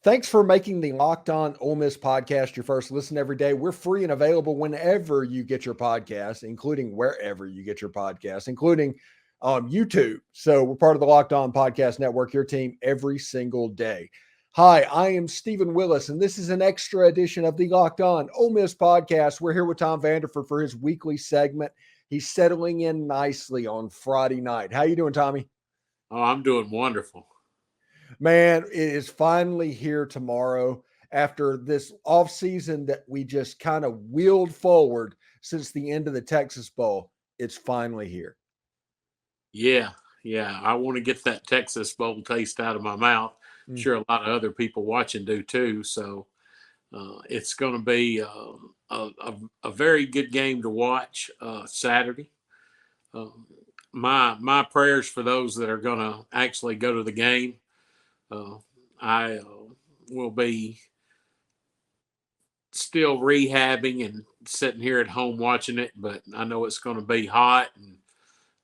Thanks for making the Locked On Ole Miss podcast your first listen every day. We're free and available whenever you get your podcast, including wherever you get your podcast, including YouTube. So we're part of the Locked On Podcast Network, your team every single day. Hi, I am Stephen Willis, and this is an extra edition of the Locked On Ole Miss podcast. We're here with Tom Vanderford for his weekly segment. He's settling in nicely on Friday night. How you doing, Tommy? Oh, I'm doing wonderful. Man, it is finally here tomorrow after this offseason that we just kind of wheeled forward since the end of the Texas Bowl. It's finally here. Yeah. I want to get that Texas Bowl taste out of my mouth. I'm sure a lot of other people watching do too. So it's going to be a very good game to watch Saturday. My prayers for those that are going to actually go to the game. I will be still rehabbing and sitting here at home watching it, but I know it's going to be hot and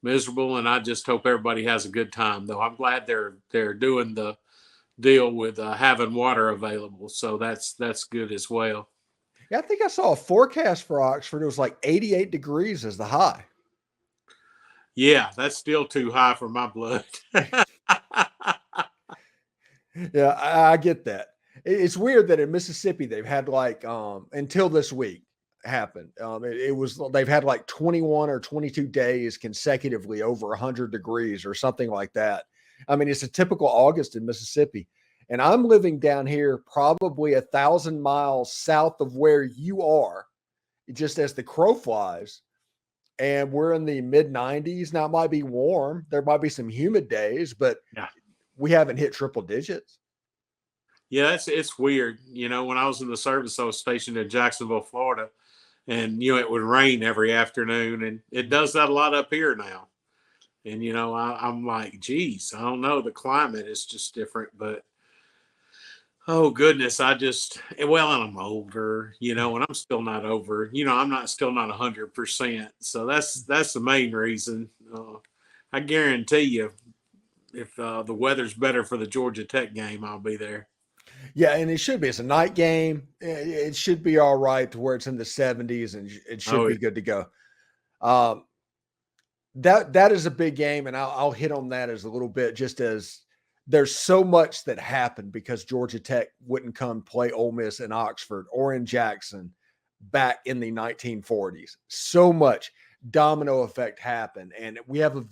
miserable, and I just hope everybody has a good time. Though I'm glad they're doing the deal with having water available, so that's good as well. Yeah, I think I saw a forecast for Oxford. It was like 88 degrees as the high. Yeah, that's still too high for my blood. Yeah, I get that. It's weird that in Mississippi they've had like until this week happened. They've had like 21 or 22 days consecutively over 100 degrees or something like that. I mean, it's a typical August in Mississippi. And I'm living down here probably 1,000 miles south of where you are, just as the crow flies. And we're in the mid 90s. Now it might be warm. There might be some humid days, but yeah. We haven't hit triple digits. Yeah, it's weird. You know, when I was in the service, I was stationed in Jacksonville, Florida, and, it would rain every afternoon, and it does that a lot up here now. And, I'm like, geez, I don't know. The climate is just different, but oh goodness, and I'm older, and I'm still not over, still not 100%. So that's the main reason. I guarantee you, if the weather's better for the Georgia Tech game, I'll be there. Yeah, and it should be. It's a night game. It should be all right to where it's in the 70s, and it should be good to go. That is a big game, and I'll hit on that as a little bit, just as there's so much that happened because Georgia Tech wouldn't come play Ole Miss in Oxford or in Jackson back in the 1940s. So much domino effect happened, and we have a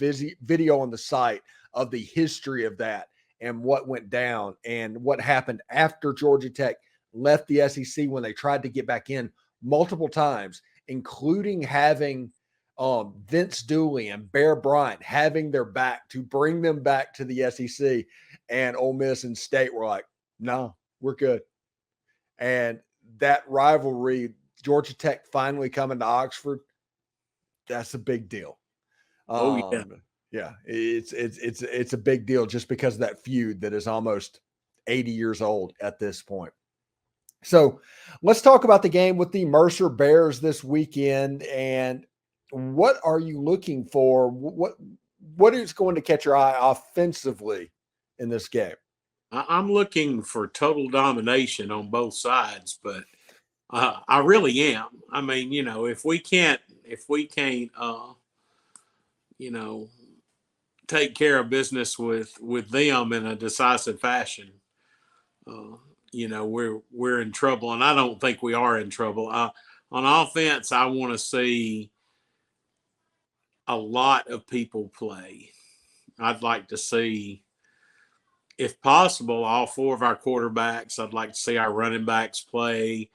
video on the site of the history of that and what went down and what happened after Georgia Tech left the SEC when they tried to get back in multiple times, including having Vince Dooley and Bear Bryant having their back to bring them back to the SEC. And Ole Miss and State were like, no, we're good. And that rivalry, Georgia Tech finally coming to Oxford, that's a big deal. Yeah, it's a big deal just because of that feud that is almost 80 years old at this point. So let's talk about the game with the Mercer Bears this weekend. And what are you looking for? What is going to catch your eye offensively in this game? I'm looking for total domination on both sides, but I really am. I mean, if we can't, take care of business with them in a decisive fashion, we're in trouble, and I don't think we are in trouble. On offense, I want to see a lot of people play. I'd like to see, if possible, all four of our quarterbacks. I'd like to see our running backs play.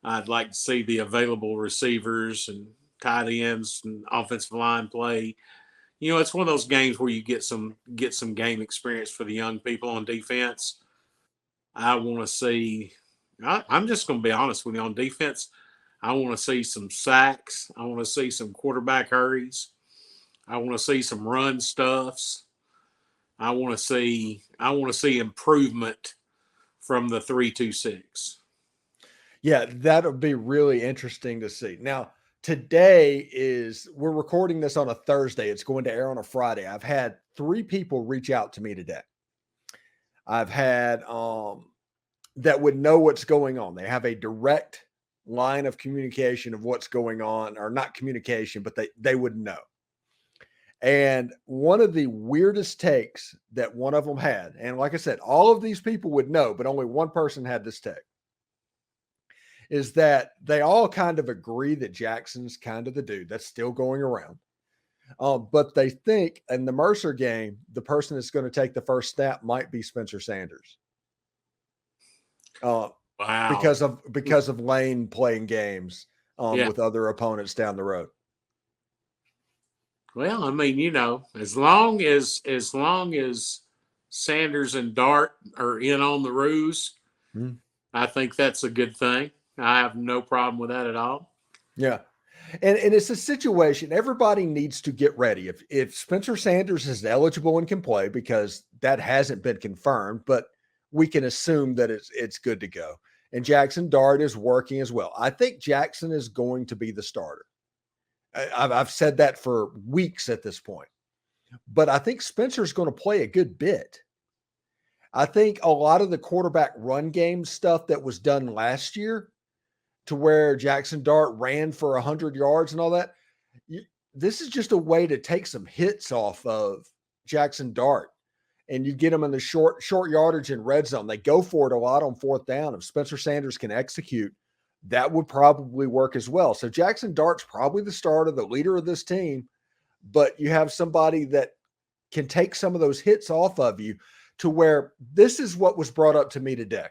I'd like to see the available receivers and tight ends and offensive line play. It's one of those games where you get some game experience for the young people on defense. I want to see. I'm just going to be honest with you on defense. I want to see some sacks. I want to see some quarterback hurries. I want to see some run stuffs. I want to see improvement from the 3-2-6. Yeah, that'll be really interesting to see. Now, today we're recording this on a Thursday. It's going to air on a Friday. I've had 3 people reach out to me today. I've had that would know what's going on. They have a direct line of communication of what's going on, or not communication, but they would know. And one of the weirdest takes that one of them had, and like I said, all of these people would know, but only one person had this take, is that they all kind of agree that Jackson's kind of the dude that's still going around. But they think in the Mercer game, the person that's going to take the first snap might be Spencer Sanders. Wow. Because of Lane playing games with other opponents down the road. Well, I mean, you know, as long as Sanders and Dart are in on the ruse, I think that's a good thing. I have no problem with that at all. Yeah. And it's a situation everybody needs to get ready. If Spencer Sanders is eligible and can play, because that hasn't been confirmed, but we can assume that it's good to go. And Jackson Dart is working as well. I think Jackson is going to be the starter. I've said that for weeks at this point. But I think Spencer's going to play a good bit. I think a lot of the quarterback run game stuff that was done last year, to where Jackson Dart ran for 100 yards and all that, this is just a way to take some hits off of Jackson Dart. And you get them in the short yardage and red zone. They go for it a lot on fourth down. If Spencer Sanders can execute, that would probably work as well. So Jackson Dart's probably the starter, the leader of this team, but you have somebody that can take some of those hits off of you, to where this is what was brought up to me today.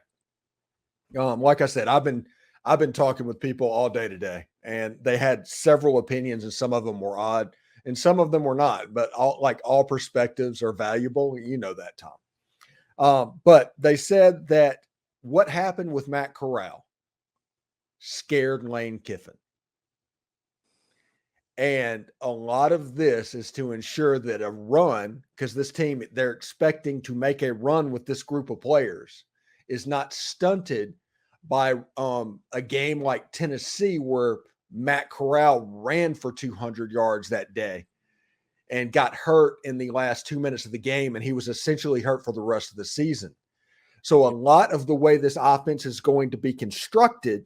Like I said, I've been talking with people all day today, and they had several opinions, and some of them were odd and some of them were not, but all perspectives are valuable. You know that, Tom. But they said that what happened with Matt Corral scared Lane Kiffin. And a lot of this is to ensure that a run, because this team, they're expecting to make a run with this group of players, is not stunted by a game like Tennessee, where Matt Corral ran for 200 yards that day and got hurt in the last 2 minutes of the game, and he was essentially hurt for the rest of the season. So a lot of the way this offense is going to be constructed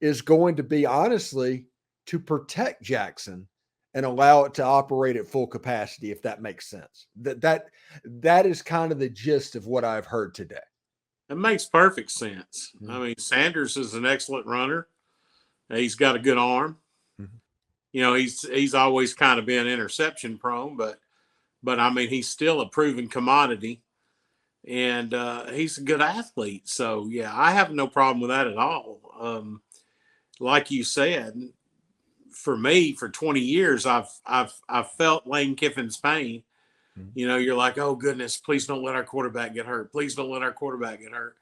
is going to be, honestly, to protect Jackson and allow it to operate at full capacity, if that makes sense. That is kind of the gist of what I've heard today. It makes perfect sense. Mm-hmm. I mean, Sanders is an excellent runner. He's got a good arm. Mm-hmm. You know, he's always kind of been interception prone, but I mean, he's still a proven commodity, and he's a good athlete. So yeah, I have no problem with that at all. Like you said, for me, for 20 years, I've felt Lane Kiffin's pain. Mm-hmm. You know, you're like, oh goodness, please don't let our quarterback get hurt. Please don't let our quarterback get hurt.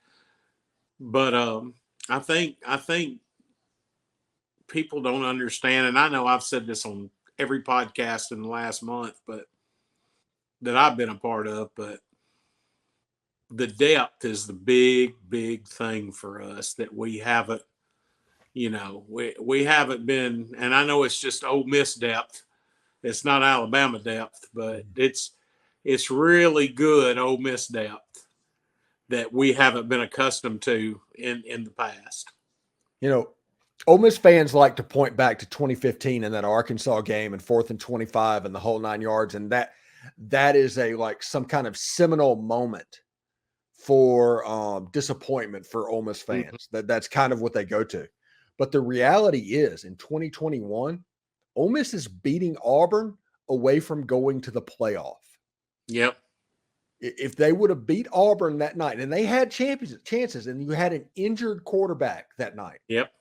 But I think people don't understand, and I know I've said this on every podcast in the last month, but that I've been a part of, but the depth is the big thing for us that we haven't, you know, we haven't been, and I know it's just Ole Miss depth. It's not Alabama depth, but it's really good Ole Miss depth that we haven't been accustomed to in the past. You know, Ole Miss fans like to point back to 2015 in that Arkansas game and 4th and 25 and the whole 9 yards. And that is some kind of seminal moment for disappointment for Ole Miss fans. Mm-hmm. That's kind of what they go to. But the reality is, in 2021, Ole Miss is beating Auburn away from going to the playoff. Yep. If they would have beat Auburn that night, and they had chances, and you had an injured quarterback that night. Yep.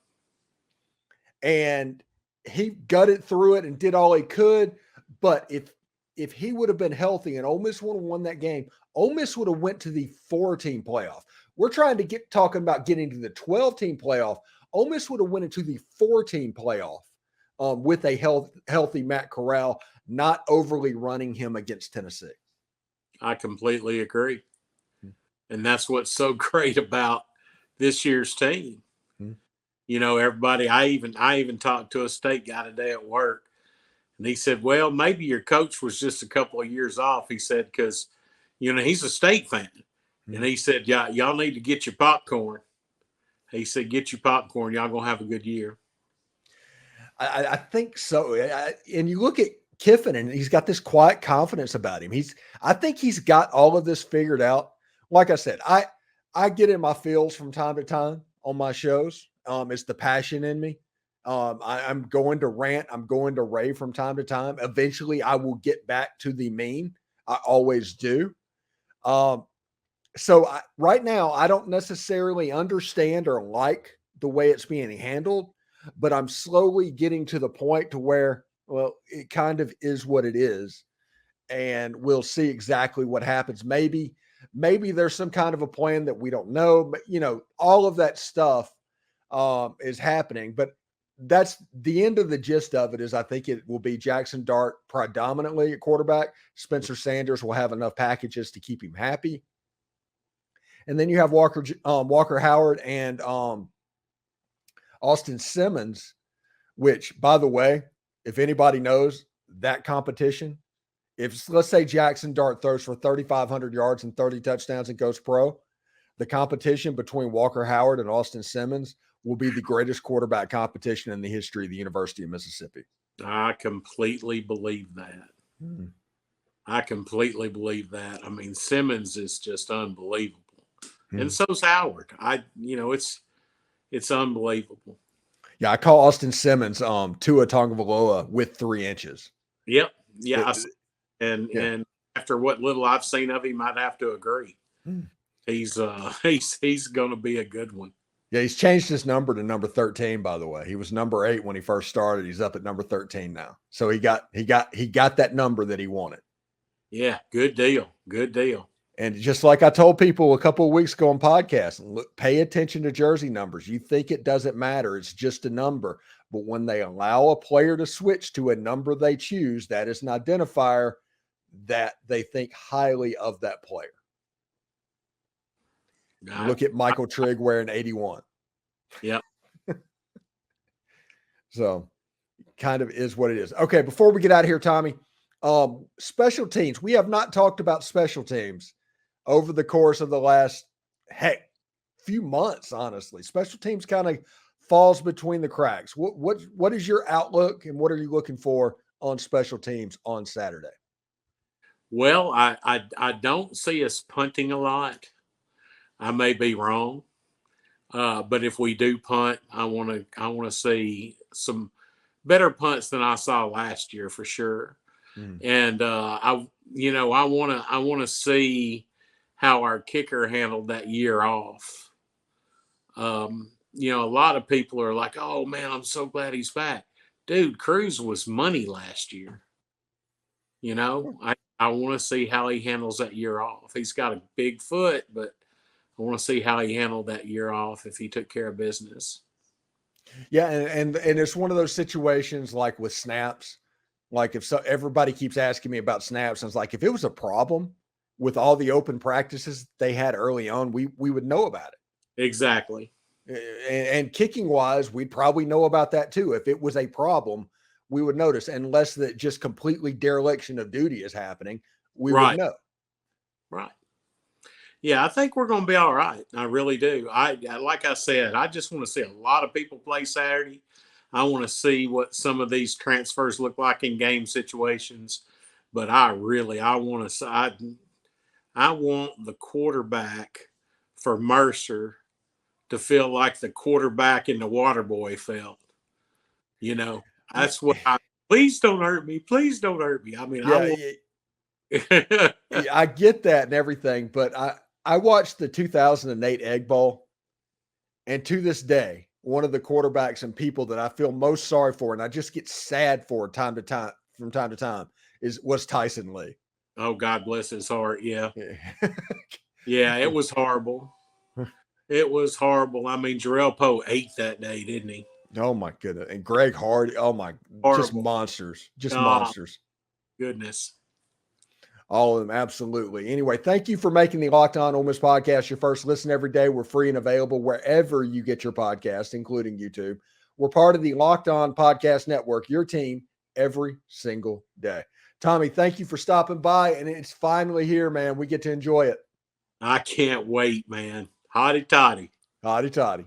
And he gutted through it and did all he could. But if he would have been healthy and Ole Miss would have won that game, Ole Miss would have went to the 4-team playoff. We're trying to talking about getting to the 12-team playoff. Ole Miss would have went into the 4-team playoff with a healthy Matt Corral, not overly running him against Tennessee. I completely agree. And that's what's so great about this year's team. Mm-hmm. You know, everybody, I even talked to a state guy today at work, and he said, well, maybe your coach was just a couple of years off. He said, because, you know, he's a state fan. And he said, "Yeah, y'all need to get your popcorn." He said, "Get your popcorn. Y'all gonna have a good year." I think so. And you look at Kiffin, and he's got this quiet confidence about him. I think he's got all of this figured out. Like I said, I get in my feels from time to time on my shows. It's the passion in me. I'm going to rant. I'm going to rave from time to time. Eventually, I will get back to the mean. I always do. Right now, I don't necessarily understand or like the way it's being handled, but I'm slowly getting to the point to where, well, it kind of is what it is, and we'll see exactly what happens. Maybe there's some kind of a plan that we don't know, but all of that stuff is happening. But that's the end of the gist of it. Is I think it will be Jackson Dart predominantly at quarterback. Spencer Sanders will have enough packages to keep him happy. And then you have Walker Howard and Austin Simmons, which, by the way, if anybody knows that competition, if let's say Jackson Dart throws for 3,500 yards and 30 touchdowns and goes pro, the competition between Walker Howard and Austin Simmons will be the greatest quarterback competition in the history of the University of Mississippi. I completely believe that. I completely believe that. I mean, Simmons is just unbelievable. And so's Howard. It's unbelievable. Yeah, I call Austin Simmons Tua Tagovailoa with 3 inches. Yep. Yeah. And after what little I've seen of him, I'd have to agree. He's going to be a good one. Yeah, he's changed his number to number 13, by the way. He was number 8 when he first started. He's up at number 13 now. So he got that number that he wanted. Yeah, good deal. Good deal. And just like I told people a couple of weeks ago on podcast, look, pay attention to jersey numbers. You think it doesn't matter. It's just a number. But when they allow a player to switch to a number they choose, that is an identifier that they think highly of that player. Look at Michael Trigg wearing 81. Yep. So kind of is what it is. Okay, before we get out of here, Tommy, special teams. We have not talked about special teams over the course of the last few months, honestly. Special teams kind of falls between the cracks. What is your outlook, and what are you looking for on special teams on Saturday? Well, I don't see us punting a lot. I may be wrong, but if we do punt, I want to see some better punts than I saw last year for sure. And I want to see how our kicker handled that year off. A lot of people are like, "Oh man, I'm so glad he's back." Dude, Cruz was money last year. I want to see how he handles that year off. He's got a big foot, but I want to see how he handled that year off if he took care of business. Yeah, and it's one of those situations like with snaps. Like everybody keeps asking me about snaps, and it's like if it was a problem with all the open practices they had early on, we would know about it. Exactly. And kicking wise, we'd probably know about that too. If it was a problem, we would notice, unless that just completely dereliction of duty is happening, we would know. Right. Yeah, I think we're going to be all right. I really do. Like I said, I just want to see a lot of people play Saturday. I want to see what some of these transfers look like in game situations. But I want to. I want the quarterback for Mercer to feel like the quarterback in the Waterboy felt. That's what please don't hurt me. Please don't hurt me. I mean, I get that and everything, but I watched the 2008 Egg Bowl, and to this day, one of the quarterbacks and people that I feel most sorry for, and I just get sad for from time to time, was Tyson Lee. Oh, God bless his heart. Yeah. Yeah, it was horrible. It was horrible. I mean, Jarrell Poe ate that day, didn't he? Oh my goodness. And Greg Hardy. Oh my, horrible. Just monsters. Monsters. Goodness. All of them, absolutely. Anyway, thank you for making the Locked On Ole Miss podcast your first listen every day. We're free and available wherever you get your podcast, including YouTube. We're part of the Locked On Podcast Network, your team every single day. Tommy, thank you for stopping by, and it's finally here, man. We get to enjoy it. I can't wait, man. Hotty toddy. Hotty toddy.